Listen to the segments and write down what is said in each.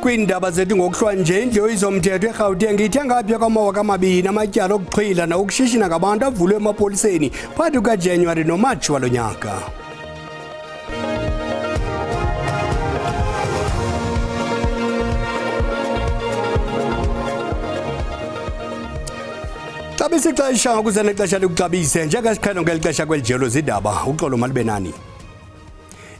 Kwindaba zethu ngokuhlwa nje indlu izomthetho eGauteng ithe ngapha kwamawaka amabini amatyala okuxhwila nokushishina ngabantu avulwe emapoliseni phakathi kukaJanuwari noMatshi walo nyaka. Xabisa ixesha ukuze nexesha likuxabise njengesiqhelo ngelixesha kwelijelo zidaba uxolo malibenani.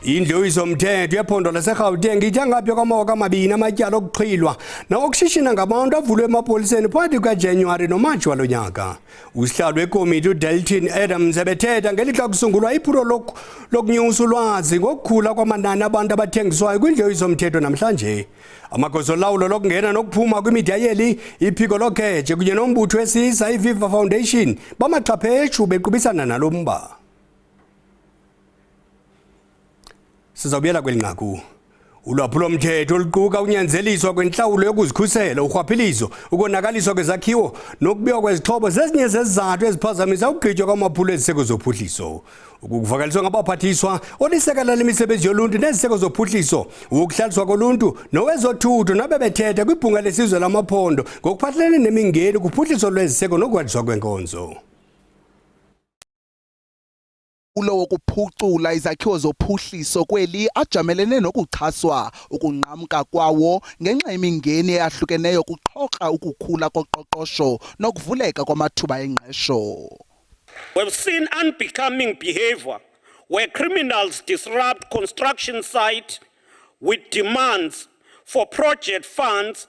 Indlu izomthetho yephondo laseGauteng ithe ngapha kwamawaka amabini amatyala okuxhwilwa nokushishina ngabantu avulwe emapoliseni phakathi kukaJanuwari noMatshi walo nyaka. Usihlalo wekomiti uDelton Adams ebethetha ngelixa kusungulwa iphulo lokunyusa ulwazi ngokukhula kwamanani abantu abathengiswayo kwindlu izomthetho namhlanje. Amagosa olawulo lokungena nokuphuma kwimidiya yeli iphiko lokheje kunye nombutho wesisa iViva Foundation bamaxhaphetshu bequbisana nalo mba. Sizawubuyela kwelinqaku. Ulwaphulomthetho oluquka unyanzeliswa kwenhlawulo yokuzikhusela, urhwaphilizo, ukonakaliswa kwezakhiwo nokubiywa kwezixhobo zezinye zezizathu eziphazamisa ukugqitywa kwamaphulo eziseko zophuhliso. Ukuvakaliswa ngabaphathiswa olisekela lemisebenzi yoluntu neziseko zophuhliso, ukuhlaliswa koluntu nowezothutho nabebethetha kwibhunga lesizwe lamaphondo ngokuphathelene nemingeni kuphuhliso lweziseko nokwandiswa kwenkonzo. Ulo wokuphucula izakhiwo zophuhliso kweli ajamelene nokuchaswa ukunqamka kwawo ngenxa yemingeni eyahlukeneyo kuxhoxa ukukhula koqoqosho nokuvuleka kwamathuba engqesho. We've seen unbecoming behavior where criminals disrupt construction sites with demands for project funds.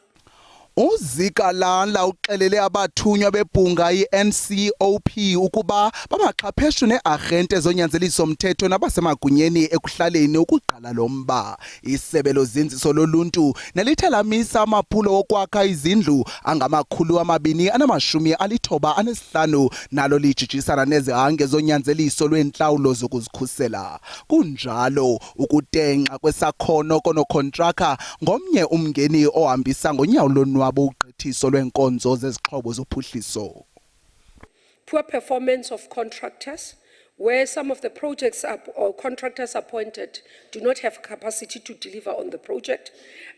Uzikalala uxelele abathunywa bebhunga iNCOP ukuba bamaxhapheshu neagente zonyanzeliso mthetho nabasemagunyeni ekuhlaleni ukuqala lo mba. Isebe lozinziso loluntu nelithe lamisa amaphulo okwakha izindlu angama295 nalo lijijisana nezihange zonyanzeliso lwenhlawulo zokuzikhusela. Kunjalo ukutenqa kwesakhono konokontraka ngomnye umngeni ohambisa ngonyawo lonwabo ugqithiso lwenkonzo zezixhobo zophuhliso. Poor performance of contractors, where some of the projects or contractors appointed do not have capacity to deliver on the project.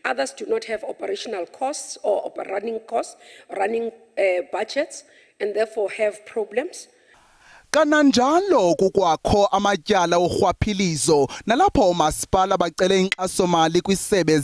Others do not have operational costs or running budgets, and therefore have problems. Kananjalo kukwakho amatyala orhwaphilizo nalapho umasipala bacele inkxaso-mali kwisebe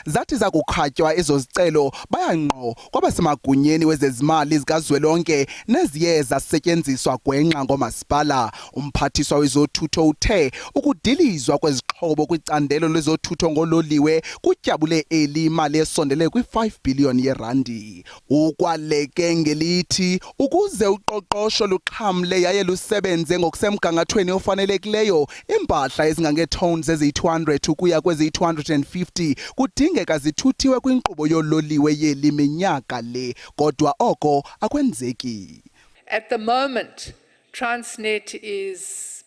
zathi zakukhatywa ezo zicelo bayangqo kwabasemagunyeni wezezimali zikazwelonke neziye zasetyenziswa gwenxa ngomasipala. Umphathiswa wezothutho uthe ukudilizwa kwezixhobo kwicandelo lezothutho ngololiwe kutyabule eli imali esondele kwi-5 billion yerandi. Ukwaleke ngelithi ukuze uqoqosho luxhamle yaye lusebenze ngokusemgangathweni ofanelekileyo impahla ezingange-tons eziyi-200 ukuya kwezi-250 kudingeka zithuthiwe kwinkqubo yololiwe yeli minyaka le, kodwa oko akwenzeki. At the moment, Transnet is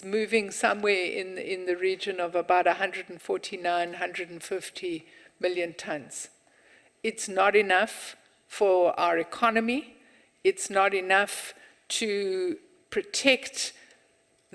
moving somewhere in the region of about 149-150 million tons. It's not enough for our economy. It's not enough to protect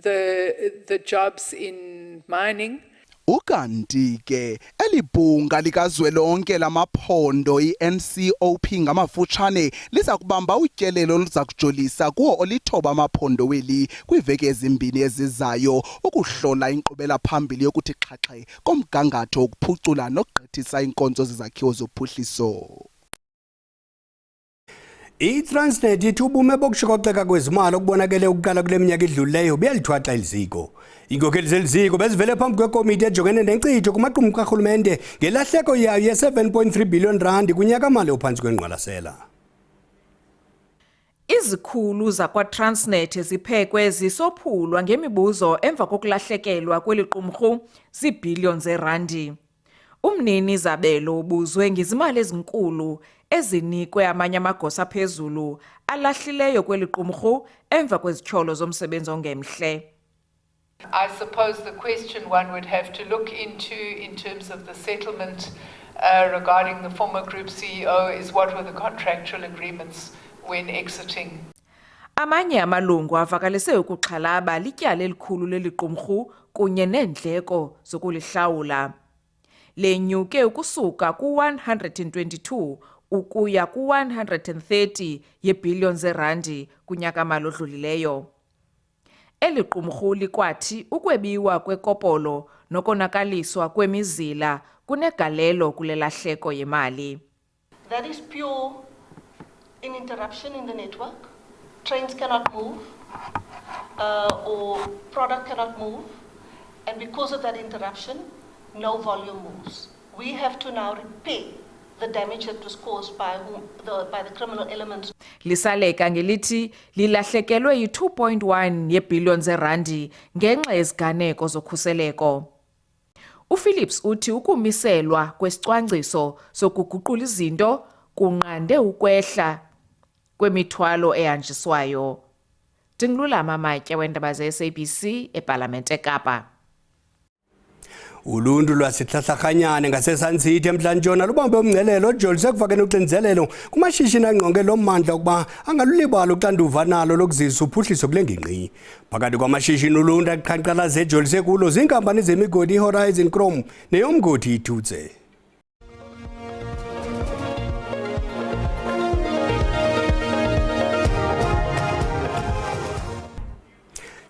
the jobs in mining. Ukanti ke elibhunga likazwelonke lamaphondo iNCOP ngamafutshane liza kubamba utyelelo oluza kujolisa kuwo olithoba amaphondo weli kwiveki ezimbini ezizayo ukuhlola inkqubela phambili yokuthi xhaxhe komgangatho ukuphucula nokugqithisa inkonzo zezakhiwo zophuhliso. iTransnet ithi ubume bokushikoxeka kwezimali okubonakele ukuqala kule minyaka idlulileyo buyalithwaxa eliziko. Iinkokheli zeliziko bezivele phambi kwekomiti ejongene nenkcitho kumaqumrhu karhulumente ngelahleko yayo ye-7.3 billion rand kunyaka-mali ophantsi kwengqwalasela. Izikhulu zakwa-Transnet ziphekwe zisophulwa ngemibuzo emva kokulahlekelwa kweli qumrhu ziibhiliyoni zerandi. Umnini Zabelo ubuzwe ngezimali ezinkulu ezinikwe amanye amagosa phezulu alahlileyo kweli qumrhu emva kwezityholo zomsebenzi ongemhle. I suppose the question one would have to look into in terms of the settlement regarding the former group CEO is what were the contractual agreements when exiting. Amanye amalungu avakalise ukuxhalaba lityala elikhulu leli qumrhu kunye neendleko zokulihlawula. lenyuke ukusuka ku-122 ukuya ku-130 yeebhiliyoni zeerandi kunyaka-mali odlulileyo. Eli qumrhu likwathi ukwebiwa kwekopolo nokonakaliswa kwemizila kunegalelo kule lahleko yemali. That is pure an interruption in the network. Trains cannot move or product cannot move. And because of that interruption, no volume moves. We have to now repair the damage that was caused by the criminal elements. Lisaleka ngelithi lilahlekelwe yi-2.1 yeebhiliyoni zeerandi ngenxa yeziganeko zokhuseleko. UPhillips uthi ukumiselwa kwesicwangciso sokuguqula izinto kunqande ukwehla kwemithwalo ehanjiswayo. Ndingululama Matya weendaba ze-SABC ePalamente eKapa. Uluntu lwasihlahlakanyane ngaseSansithe eMntla-Ntshona lubambe umngcelelo ojolise ekufakeni uxinzelelo kumashishini angqonge lo mmandla ukuba angalulibali uxanduva nalo lokuzisa uphuhliso kule ngingqi. Phakathi kwamashishini uluntu aqhankqalaze ejolise kulo ziinkampani zemigodi iHorizon Chrome neyomgodi iThutse.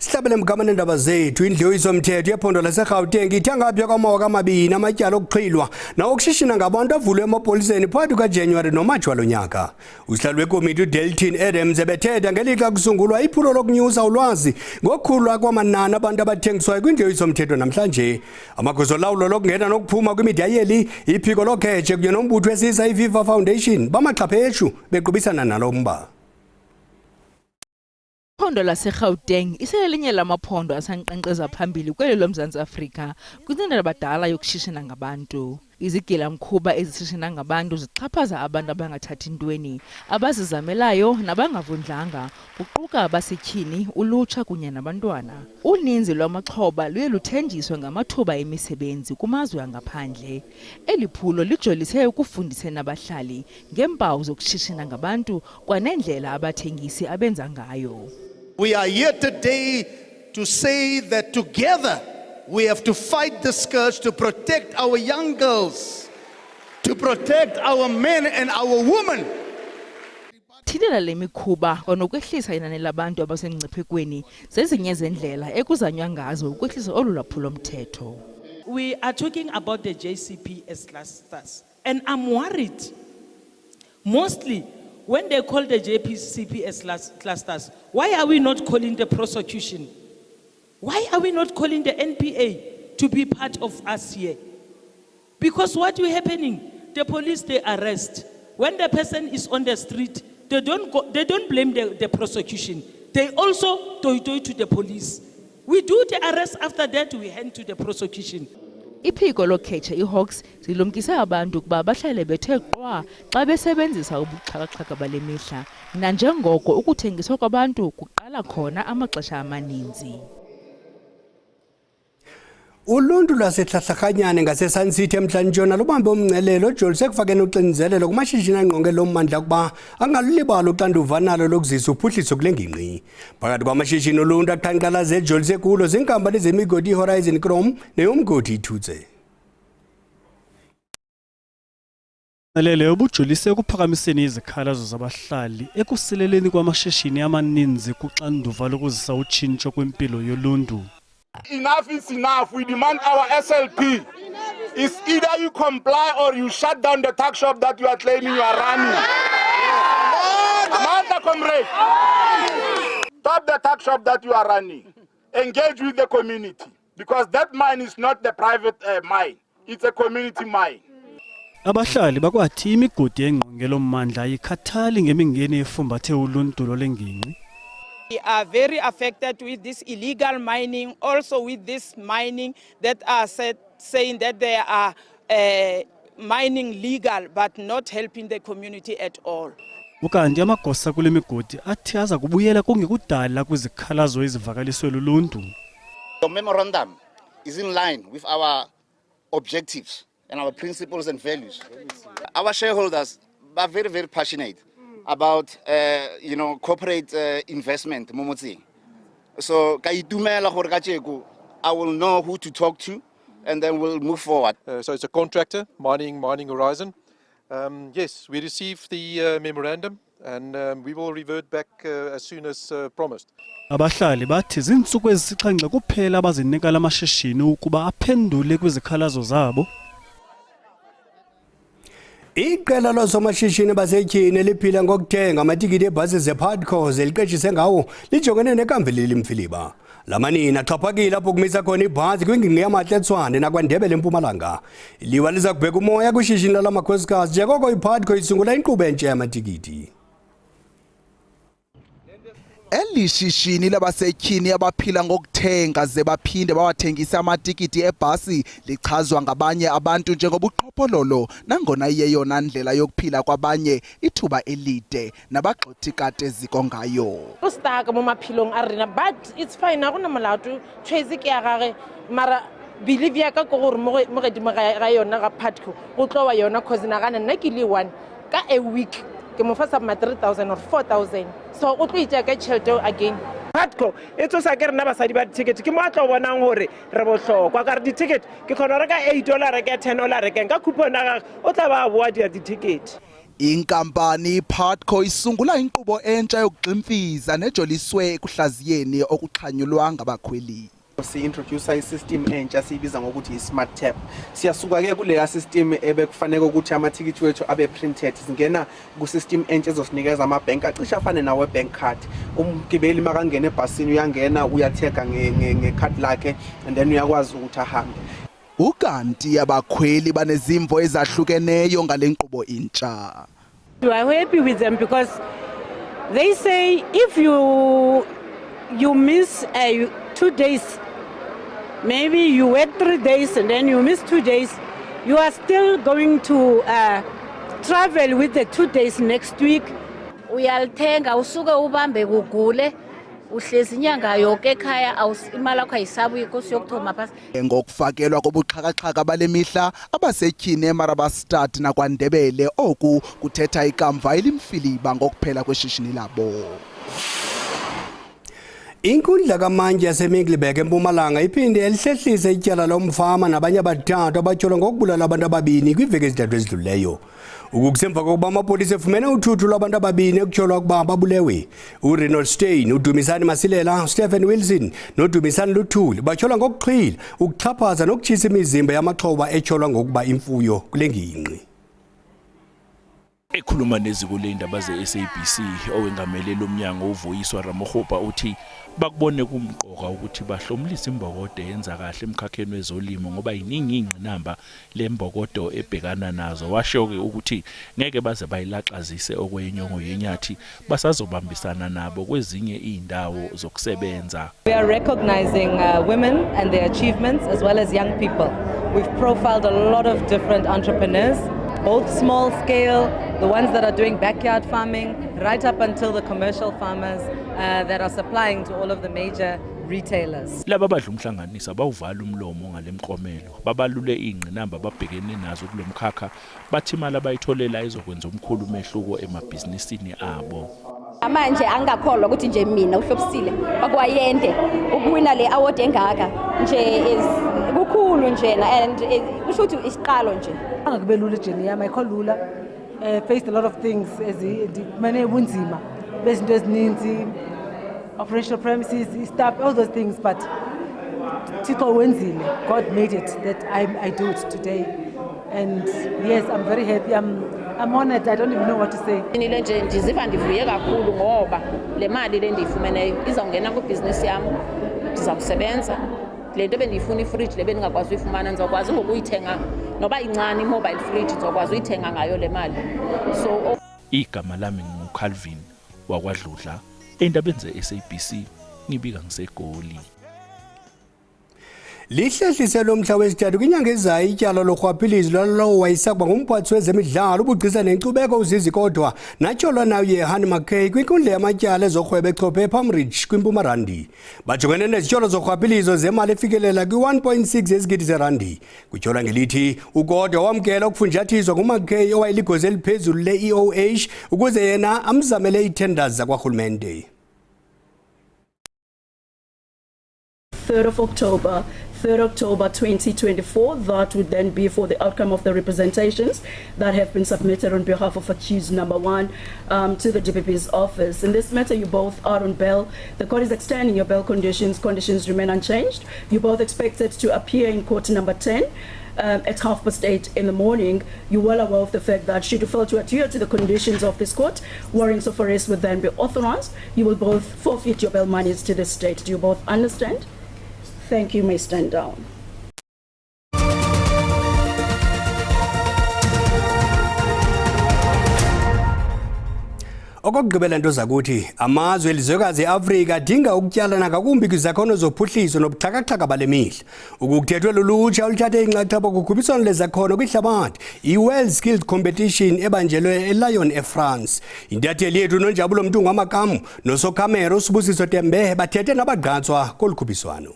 Sihlabele mgamane ndaba zethu indlu yezomthetho yephondo laseGauteng ithe ngapha kwamawaka amabini amatyala okuqhilwa nawokushishina ngabantu avulwe emapoliseni phakathi kaJanuwari noMatshi walo nyaka. Usihlalo wekomiti uDelton Adams ebethetha ngelixa kusungulwa iphulo lokunyusa ulwazi ngokukhulwa kwamanani abantu abathengiswayo kwindlu yezomthetho namhlanje. Amagosa olawulo lokungena nokuphuma kwimida yeli iphiko lokhetshe kunye nombutho wesisa iViva Foundation bamaxhapheshu bequbisana nalo mba. Phondo laseGauteng iselelinye lamaphondo asankqenkqeza phambili kweli loMzantsi Afrika kwindlela abadala yokushishina ngabantu. Izigilamkhuba ezishishina ngabantu zixhaphaza abantu abangathathi ntweni, abazizamelayo nabangavundlanga, kuquka abasetyhini, ulutsha kunye nabantwana. Uninzi lwamaxhoba luye luthenjiswe ngamathuba emisebenzi kumazwe angaphandle. Eli phulo lijolise ukufundiseni abahlali ngeempawu zokushishina ngabantu kwanendlela abathengisi abenza ngayo. We are here today to say that together we have to fight the scourge to protect our young girls, to protect our men and our women. Thidela le mikhuba kwanokwehlisa inani labantu abasengciphekweni zezinye zendlela ekuzanywa ngazo ukwehlisa olu lwaphulomthetho. We are talking about the JCP as clusters, and I'm worried. Mostly, when they call the JCP as clusters, why are we not calling the prosecution? Why are we not calling the NPA to be part of us here? Because what is happening, the police, they arrest. When the person is on the street, they don't blame the prosecution. They also do to the police. We do the arrest, after that we hand to the prosecution. Iphiko lokhetshe iHawks zilumkise abantu ukuba bahlale bethe qwa xa besebenzisa ubuxhakaxhaka bale mihla nanjengoko ukuthengiswa kwabantu kuqala khona amaxesha amaninzi. Uluntu lwasehlahlakanyane ngaseSansithe eMntla-Ntshona lubambe umngcelelo ojolise ekufakeni uxinzelelo kumashishini angqonge lo mmandla ukuba angalulibali uxanduva nalo lokuzisa uphuhliso kule ngingqi. Phakathi kwamashishini uluntu aqhankqalaze ejolise kulo ziinkampani zemigodi iHorizon Chrome neyomgodi iThutse. Lele ubujolise ukuphakamiseni izikhalazo zabahlali ekusileleni kwamashishini amaninzi kuxanduva lokuzisa utshintsho kwempilo yoluntu. Enough is enough. We demand our SLP. It's either you comply or you shut down the tuck shop that you are claiming you are running. Amanda, comrade. Stop the tuck shop that you are running. Engage with the community, because that mine is not the private mine. It's a community mine. Abahlali bakwathi imigodi engqonge lo mmandla ayikhathali ngemingeni efumbathe uluntu lolengingqi. We are very affected with this illegal mining, also with this mining that are saying that they are mining legal but not helping the community at all. Ukanti amagosa kule migodi athi aza kubuyela kungekudala kwizikhalazo ezivakaliswe luluntu. The memorandum is in line with our objectives and our principles and values. Our shareholders are very, very passionate about corporate investment momotsing. So I will know who to talk to and then we'll move forward. So it's a contractor, Mining Horizon. Yes, we received the memorandum and we will revert back as soon as promised. Abahlali bathi izinsuku ezisixhenxe kuphela abazinika lamashishini ukuba aphendule kwizikhalazo zabo. Iqela losomashishini basetyhini liphila ngokuthenga amatikiti ebhasi zePADCO zeliqeshise ngawo lijongene nekamveleli Mfiliba. Lamanina axhaphakile apho kumisa khona ibhasi kwingingqi yamaTletswane nakwaNdebele eMpumalanga. Iliwa liza kubheka umoya kwishishini lamakhosikazi njengoko iPADCO isungula inkqubo entsha yamatikiti. Elishishini labasetyhini abaphila ngokuthenga ze baphinde bawathengisa amatikiti ebhasi lichazwa ngabanye abantu njengobuqhophololo nangona iyeyona ndlela yokuphila kwabanye ithuba elide nabagxothi kade eziko ngayo. Ustaka mo maphilong a rena but it's fine a gona molao choice ke ya gage mara believe ya ka go gore mo redimo ga yona ga PADCO go tlowa yona cause na gana nna ke le one ka a week ke mo fa sama 3,000 or 4,000 so o tlo itse ka tšhelete again. PADCO e tsosa ke rena basadi ba ticket ke mo a tlo bonang gore re bohlokwa ka re di ticket ke khona reka $8 ke $10 ke nka coupon ga o tla ba boa di ticket. Inkampani PADCO isungula inkqubo entsha yokugximfiza nejoliswe ekuhlaziyeni okuxhanyulwa ngabakhweli. Si-introduce i-system entsha siyibiza ngokuthi i-smart tap. Siyasuka ke kuleya system ebekufanele ukuthi amathikithi wethu abe printed. Singena ku-system entsha ezosinikeza ama-bank acishe afane nawe bank card. Umgibeli makangena ebhasini uyangena uyathega nge-card lakhe and then uyakwazi ukuthi ahambe. Ukanti abakhweli banezimvo ezahlukeneyo ngale nkqubo intsha. We are happy with them because they say if you miss 2 days, maybe you wait 3 days and then you miss 2 days, you are still going to travel with the 2 days next week. Uyalithenga usuke ubambe kugule uhlezi inyanga yonke ekhaya imali yakho ayisabuyi inkosi yokuthoma phasi. Ngokufakelwa kobuxhakaxhaka bale mihla abasetyhini eMarabastad nakwaNdebele oku kuthetha ikamva elimfiliba ngokuphela kweshishini labo. Inkundla kaMantyi yaseMiddelburg eMpumalanga iphinde elihlehlise ityala lomfama nabanye abathathu abatyholwa ngokubulala abantu ababini kwiveki ezintathu ezidlulileyo. Ukusemva kokuba amapolisa efumene uthuthu lwabantu ababini ekutyholwa ukuba babulewe. uReynold Steyn, uDumisani Masilela, Stephen Wilson noDumisani Luthuli batyholwa ngokuxhwila, ukuxhaphaza nokutshisa imizimba yamaxhoba etyholwa ngokuba imfuyo kule ngingqi. Ekhuluma neziko leindaba ze-SABC owengameleli umnyango uVuyiswa Ramokgopa uthi bakubone kumqoka ukuthi bahlomulise imbokodo yenza kahle emkhakheni wezolimo ngoba iningi ingqinamba lembokodo ebhekana nazo. Washo ke ukuthi ngeke baze bayilaxazise okwenyongo yenyathi basazobambisana nabo kwezinye indawo zokusebenza. We are recognizing women and their achievements as well as young people. We've profiled a lot of different entrepreneurs, both small scale, the ones that are doing backyard farming, right up until the commercial farmers that are supplying to all of the major retailers. Laba badla umhlanganisa bawuvala umlomo ngalemqomelo babalule ingqinamba ababhekene nazo kulomkhakha bathi imali abayitholela izokwenza umkhulu umehluko emabhizinisini abo. Manje angakholwa ukuthi nje mina uhlobisile bakwayende ukuwina le award engaka nje kukhulu njena and kusho ukuthi isiqalo nje angakube lula ejeni yami ayikho lula faced a lot of things mane bunzima bezinto ezininzi operational premises staff all those things but Thixo wenzile. God made it that I do it today and yes I'm very happy I'm honored. I don't even know what to say. Nile nje ndiziva ndivuye kakhulu ngoba le mali le ndiyifumeneyo izawungena ku-business yami ndizakusebenza lento bendiyifuna ifridge le bendingakwazi uyifumana ndizokwazi ngokuyithenga noba incane i-mobile fridge ndizokwazi uyithenga ngayo le mali so igama lami nguCalvin wakwaDludla endabeni ze-SABC ngibika ngiseGoli. Lihlehlise lomhla wesithathu kwinyanga ezayo ityala lorhwaphilizo lalowo wayesakuba ngumphathi wezemidlalo ubugcisa nenkcubeko uZizi kodwa natyholwa naye Hani McKay kwinkundla yamatyala ezorhwebo echophe ePalmridge kwiMpumarandi. Bajongene nezityholo zorhwaphilizo zemali efikelela kwi-1.6 yezigidi zerandi. Kutyholwa ngelithi ukodwa wamkela ukufunjathiswa nguMcKay owayeligosa eliphezulu le-EOH ukuze yena amzamele ii-tenders zakwarhulumente. 3rd of October, 3rd October 2024. That would then be for the outcome of the representations that have been submitted on behalf of accused number 1 to the DPP's office. In this matter, you both are on bail. The court is extending your bail conditions. Conditions remain unchanged. You both expected to appear in court number 10 at 8:30 in the morning. You're well aware of the fact that should you fail to adhere to the conditions of this court, warrants of arrest will then be authorized. You will both forfeit your bail monies to the state. Do you both understand? Thank you. You may stand down. Okugqibela nto zakuthi amazwe elizwekazi eAfrika adinga ukutyalana ngakumbi kwizakhono zophuhliso nobuxhakaxhaka bale mihla. Ukukuthethwe lulutsha oluthathe inxaxheba kukhuphiswano lezakhono kwihlabathi iWorld Skills Competition ebanjelwe eLyon eFrance. Intatheli yethu noNjabulo Mntungu waMakamu nosokhamera uSibusiso Tembe bathethe nabagqatswa kolukhuphiswano.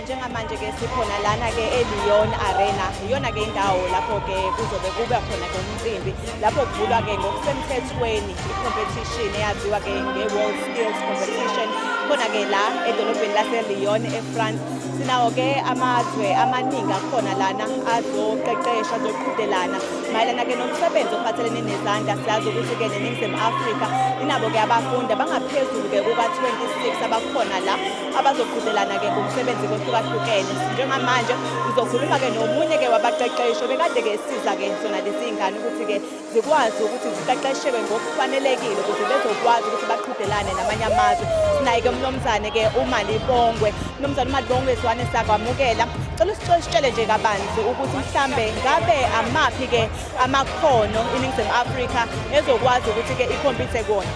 Njengamanje ke sikhona lana ke eLyon Arena iyona ke indawo lapho ke kuzobe kube khona ke umcimbi lapho kuvulwa ke ngokusemthethweni i-competition eyaziwa ke nge-World Skills Competition khona ke la edolobheni laseLyon eFrance. Sinawo ke amazwe amaningi akhona lana azoqeqesha azoqhudelana mayelana ke nomsebenzi ophathelene nezandla. Siyazi ukuthi ke neNingizimu Afrika inabo ke abafundi abangaphezulu ke kuka-26 abakhona la abazoqhudelana ke ngomsebenzi kohlukahlukene. Njengamanje uzokhuluma ke nomunye ke wabaqeqesho bekade ke siza ke zona lezi ingane ukuthi ke zikwazi ukuthi ziqeqeshwe ngokufanelekile ukuthi bezokwazi ukuthi baqhudelane namanye amazwe. Sinaye ke umnomzane ke uMalibongwe. Umnomzane uMalibongwe swane sakwamukela. Cela sitshele nje kabanzi ukuthi mhlambe ngabe amaphi ke amakhono iNingizimu Afrika ezokwazi ukuthi ke ikhompithe kuona.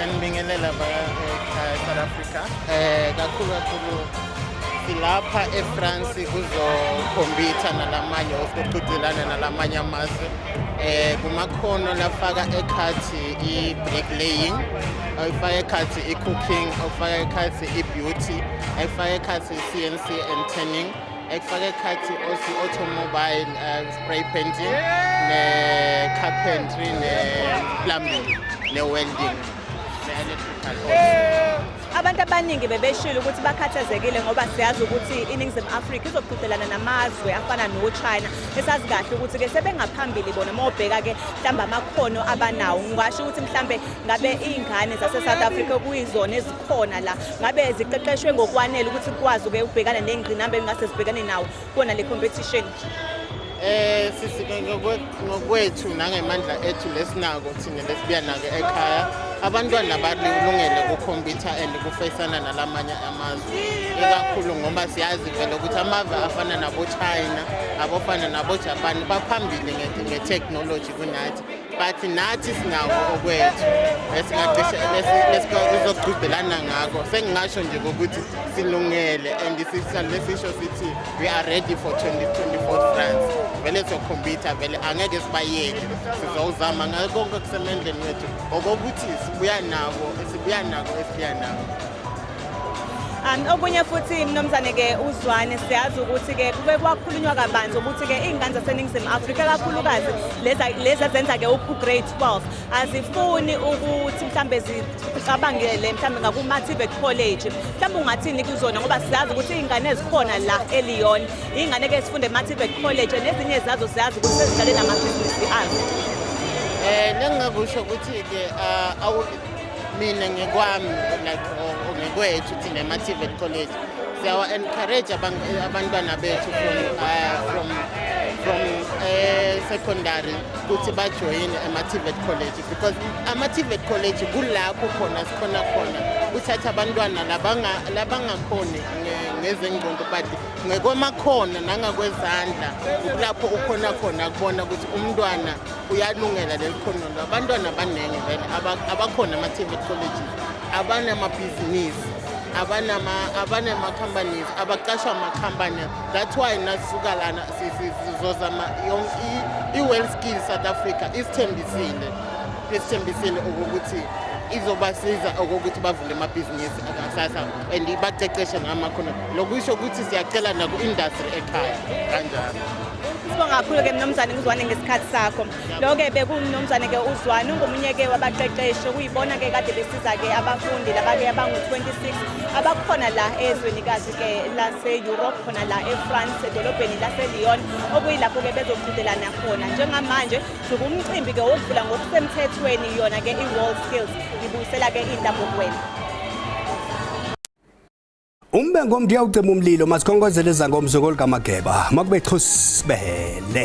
Ngibingelela South Africa kakhulu silapha eFrance kuzokhompitha nalamanye okuqhudelana nalamanye amazwe kumakhono lafaka ekhathi i-bricklaying, ayifaka ekhathi i-cooking, ayifaka ekhathi i-beauty, ayifaka ekhathi i-CNC and turning, ayifaka ekhathi automobile spray painting, ne-carpentry, ne-plumbing, ne-welding. Abantu abaningi bebeshilo ukuthi bakhathazekile ngoba siyazi ukuthi iNingizimu Afrika izoqhudelana namazwe afana noChina esazi kahle ukuthi ke sebengaphambili bona mawubheka ke mhlamba amakhono abanawo. Ngisho ukuthi mhlambe ngabe izingane zase South Africa kuyizona ezikhona la ngabe ziqeqeshwe ngokwanele ukuthi kwazi ke ubhekana nengqinamba engase sibhekane nawo kona le competition. Sisike ngokwethu nangemandla ethu lesinako thina lesibuya nake ekhaya abantwana balungele ukukhompitha and ukufesana nalamanye amazwe ikakhulu ngoba siyazi vele ukuthi amazwe afana nabo-China abafana nabo-Japan baphambili nge-technology kunathi but nathi sinako okwethu esizoqhudelana ngako. Sengingasho nje ukuthi silungele and lesisho sithi we are ready for 2024 France. Vele sokhompitha vele angeke sibayeke sizowuzama ngako konke kusemendleni wethu okokuthi sibuya nako. Okunye futhi mnomzane ke uzwane siyazi ukuthi ke kube kwakhulunywa kabanzi ukuthi ke izingane zaseNingizimu Afrika kakhulukazi lezi zenza ke u-grade 12 azifuni ukuthi mhlambe zicabangele mhlambe ngaku-Mativate College. Mhlambe ungathini kuzona ngoba siyazi ukuthi izingane ezikhona la eLyon izingane ke sifunde eMativate College nezinye zazo siyazi ukuthi sezidlale namabhizinisi azo. Nengakusho ukuthi ke mina ngekwami like ngekwethu thina eMativate College siyawa encourage abantwana bethu from secondary ukuthi bajoin eMativate College because eMativate College kulapho khona sikhona uthatha abantwana labangakhoni ngezengqondo but ngekwamakhono nangakwezandla kulapho ukhona kubona ukuthi umntwana uyalungela lekhono. Abantwana abaningi vele abakhona eMativate College abanamabhizinisi abanama-companies abaqashwa ama-company. That's why nasuka lana sizozama i-World Skills South Africa isithembisile ukuthi izobasiza ukuthi bavule amabhizinisi akusasa and baqeqeshe ngamakhono. Lokusho ukuthi siyacela naku-industry ekhaya kanjalo. Sibonga kakhulu ke mnumzane uZwane ngesikhathi sakho. Lo ke bekumnumzane ke uZwane ungomunye ke wabaqeqeshi kuyibona ke kade besiza ke abafundi labake abangu-26 abakhona la ezwenikazi ke lase-Europe khona la eFrance edolobheni lase-Lyon okuyilapho ke bezoqhudelana khona. Njengamanje sikumcimbi ke wokuvula ngokusemthethweni yona ke i-World Skills ibuyisela ke indaba kuwena. Umbe ngomntu uyawucima umlilo masikhongozeleza ngomzukulu kaMageba makube xhusibele.